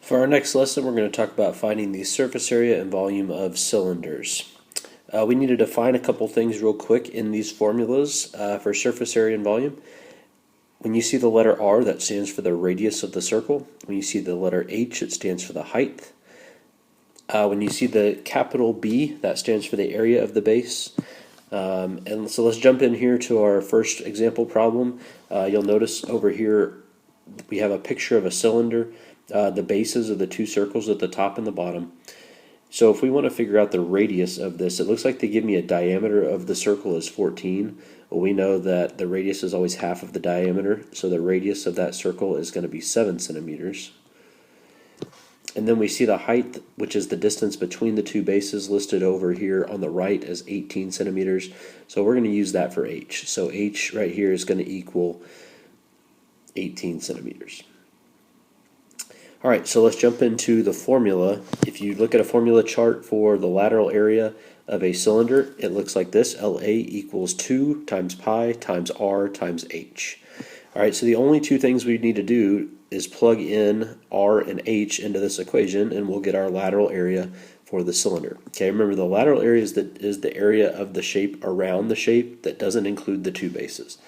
For our next lesson, we're going to talk about finding the surface area and volume of cylinders. We need to define a couple things real quick in these formulas for surface area and volume. When you see the letter R, that stands for the radius of the circle. When you see the letter H, it stands for the height. When you see the capital B, that stands for the area of the base. And so let's jump in here to our first example problem. You'll notice over here we have a picture of a cylinder. The bases of the two circles at the top and the bottom. So if we want to figure out the radius of this, it looks like they give me a diameter of the circle is 14. Well, we know that the radius is always half of the diameter, so the radius of that circle is going to be 7 centimeters. And then we see the height, which is the distance between the two bases, listed over here on the right as 18 centimeters. So we're going to use that for H. So H right here is going to equal 18 centimeters. All right, so let's jump into the formula. If you look at a formula chart for the lateral area of a cylinder, it looks like this. LA equals 2 times pi times R times H. All right, so the only two things we need to do is plug in R and H into this equation, and we'll get our lateral area for the cylinder. Okay, remember the lateral area is the area of the shape around the shape that doesn't include the two bases.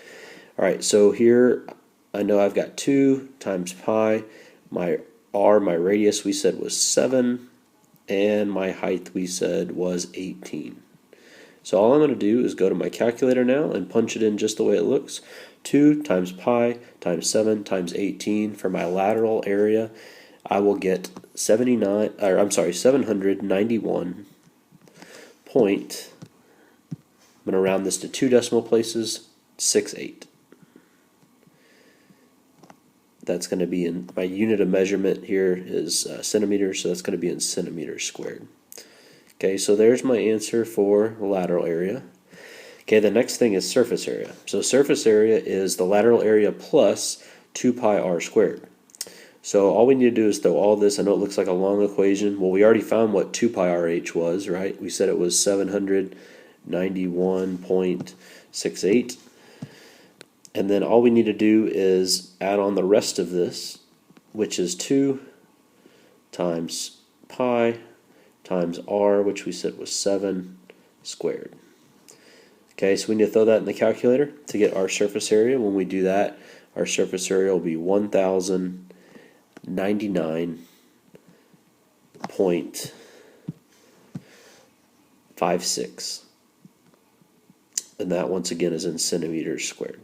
All right, so here I know I've got 2 times pi. My R, my radius, we said was 7, and my height, we said was 18. So all I'm going to do is go to my calculator now and punch it in just the way it looks. 2 times pi times 7 times 18 for my lateral area. I will get 791 point, I'm going to round this to 2 decimal places, 68. That's going to be in, my unit of measurement here is centimeters, so that's going to be in centimeters squared. Okay, so there's my answer for lateral area. Okay, the next thing is surface area. So surface area is the lateral area plus 2 pi r squared. So all we need to do is throw all this. I know it looks like a long equation. Well, we already found what 2 pi rh was, right? We said it was 791.68. And then all we need to do is add on the rest of this, which is 2 times pi times r, which we said was 7 squared. Okay, so we need to throw that in the calculator to get our surface area. When we do that, our surface area will be 1099.56. And that once again is in centimeters squared.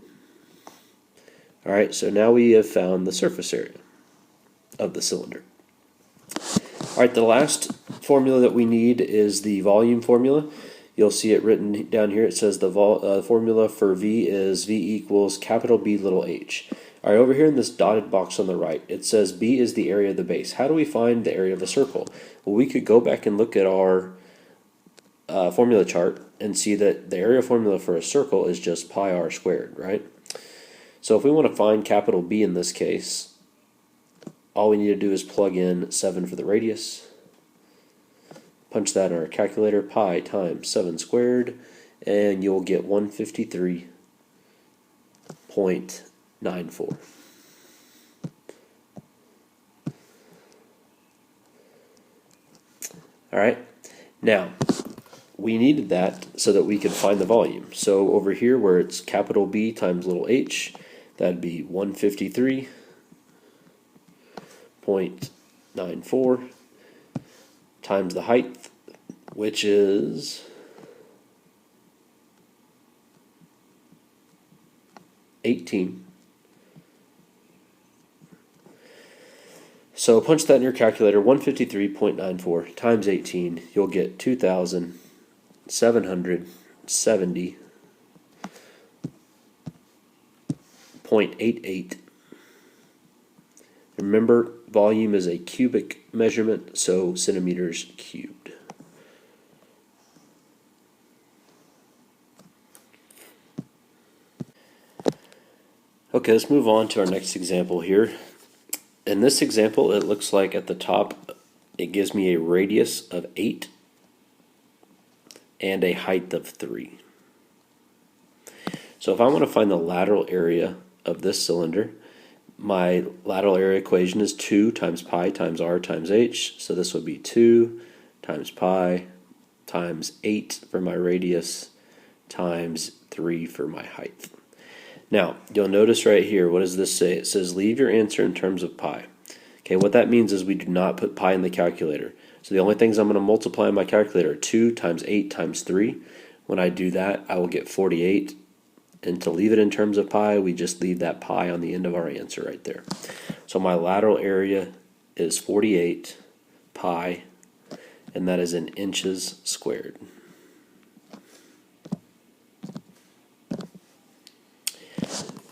All right, so now we have found the surface area of the cylinder. All right, the last formula that we need is the volume formula. You'll see it written down here. It says the formula for V is V equals capital B little h. All right, over here in this dotted box on the right, it says B is the area of the base. How do we find the area of a circle? Well, we could go back and look at our formula chart and see that the area formula for a circle is just pi r squared, right? So if we want to find capital B in this case, all we need to do is plug in 7 for the radius, punch that in our calculator, pi times 7 squared, and you'll get 153.94. All right, now we needed that so that we could find the volume. So over here where it's capital B times little h, that'd be 153.94 times the height, which is 18. So punch that in your calculator, 153.94 times 18, you'll get 2,770.88. Remember, volume is a cubic measurement, so centimeters cubed. Okay, let's move on to our next example here. In this example, it looks like at the top, it gives me a radius of 8 and a height of 3. So if I want to find the lateral area of this cylinder, My lateral area equation is 2 times pi times r times h. So this would be 2 times pi times 8 for my radius times 3 for my height. Now, you'll notice right here, what does this say? It says leave your answer in terms of pi. Okay, what that means is we do not put pi in the calculator. So the only things I'm going to multiply in my calculator are 2 times 8 times 3. When I do that, I will get 48. And to leave it in terms of pi, we just leave that pi on the end of our answer right there. So my lateral area is 48 pi, and that is in inches squared.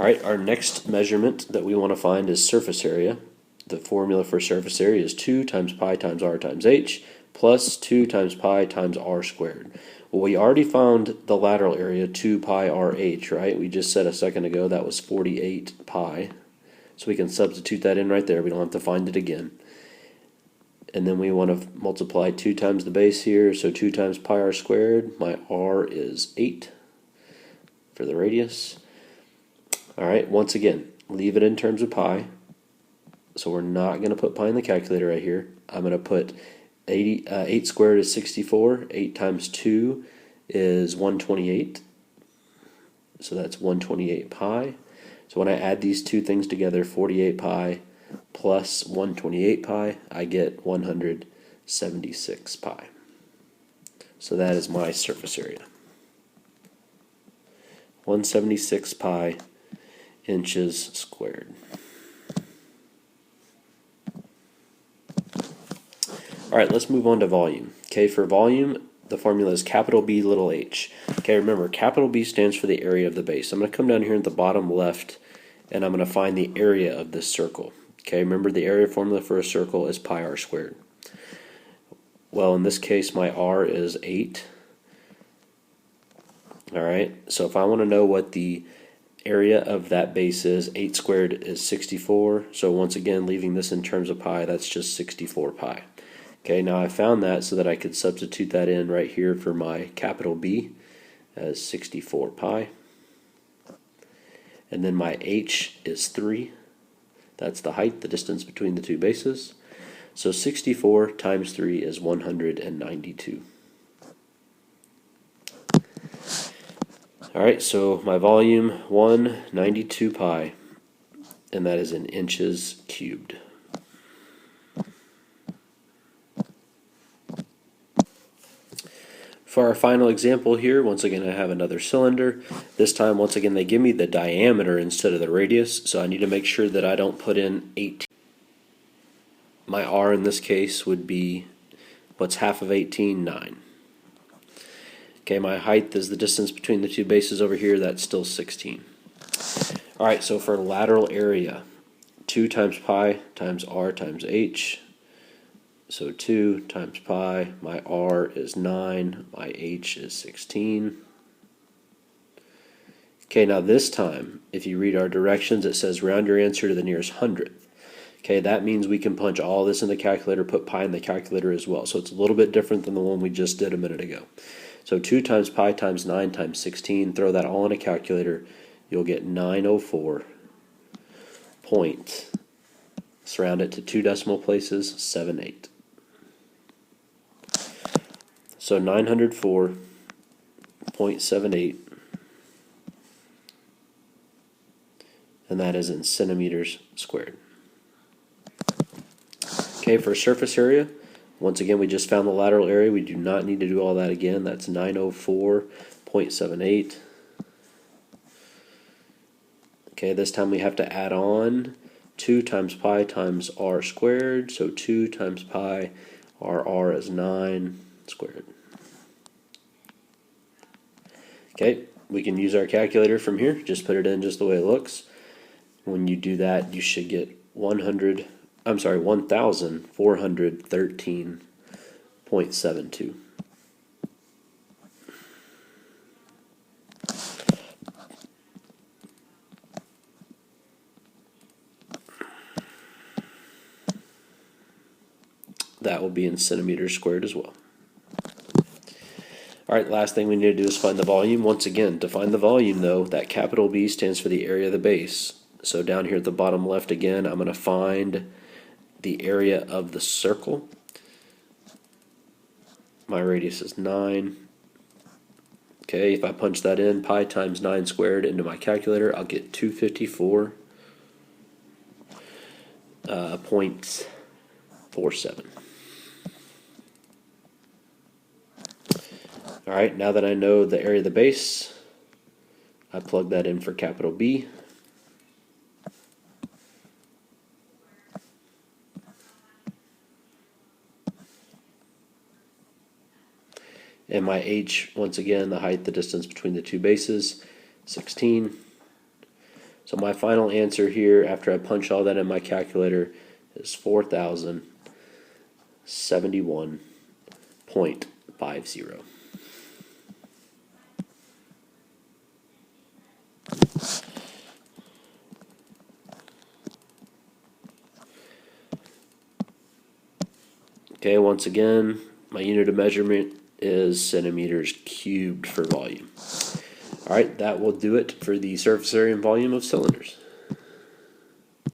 All right, our next measurement that we want to find is surface area. The formula for surface area is 2 times pi times r times h plus 2 times pi times r squared. Well, we already found the lateral area, 2 pi r h, right? We just said a second ago that was 48 pi. So we can substitute that in right there. We don't have to find it again. And then we want to multiply 2 times the base here, so 2 times pi r squared. My r is 8 for the radius. All right, once again, leave it in terms of pi. So we're not going to put pi in the calculator right here. I'm going to put 8 squared is 64. 8 times 2 is 128. So that's 128 pi. So when I add these two things together, 48 pi plus 128 pi, I get 176 pi. So that is my surface area. 176 pi inches squared. All right, let's move on to volume. Okay, for volume, the formula is capital B, little h. Okay, remember, capital B stands for the area of the base. I'm going to come down here at the bottom left, and I'm going to find the area of this circle. Okay, remember the area formula for a circle is pi r squared. Well, in this case, my r is 8. All right, so if I want to know what the area of that base is, 8 squared is 64. So once again, leaving this in terms of pi, that's just 64 pi. Okay, now I found that so that I could substitute that in right here for my capital B as 64 pi. And then my h is 3. That's the height, the distance between the two bases. So 64 times 3 is 192. All right, so my volume, 192 pi, and that is in inches cubed. For our final example here, once again I have another cylinder. This time, once again, they give me the diameter instead of the radius, so I need to make sure that I don't put in 18. My r in this case would be, what's half of 18? 9. Okay, my height is the distance between the two bases over here, that's still 16. All right, so for lateral area, 2 times pi times r times h. So 2 times pi, my r is 9, my h is 16. Okay, now this time, if you read our directions, it says round your answer to the nearest hundredth. Okay, that means we can punch all this in the calculator, put pi in the calculator as well. So it's a little bit different than the one we just did a minute ago. So 2 times pi times 9 times 16, throw that all in a calculator, you'll get 904 point, let's round it to 2 decimal places, 78. So 904.78, and that is in centimeters squared. Okay, for surface area, once again, we just found the lateral area. We do not need to do all that again. That's 904.78. Okay, this time we have to add on 2 times pi times r squared. So 2 times pi, our r is 9 squared. Okay, we can use our calculator from here. Just put it in just the way it looks. When you do that, you should get 1,413.72. That will be in centimeters squared as well. All right, last thing we need to do is find the volume. Once again, to find the volume, though, that capital B stands for the area of the base. So down here at the bottom left again, I'm going to find the area of the circle. My radius is 9. Okay, if I punch that in, pi times 9 squared into my calculator, I'll get 254.47. Alright, now that I know the area of the base, I plug that in for capital B. And my h, once again, the height, the distance between the two bases, 16. So my final answer here, after I punch all that in my calculator, is 4,071.50. Okay, once again, my unit of measurement is centimeters cubed for volume. Alright, that will do it for the surface area and volume of cylinders.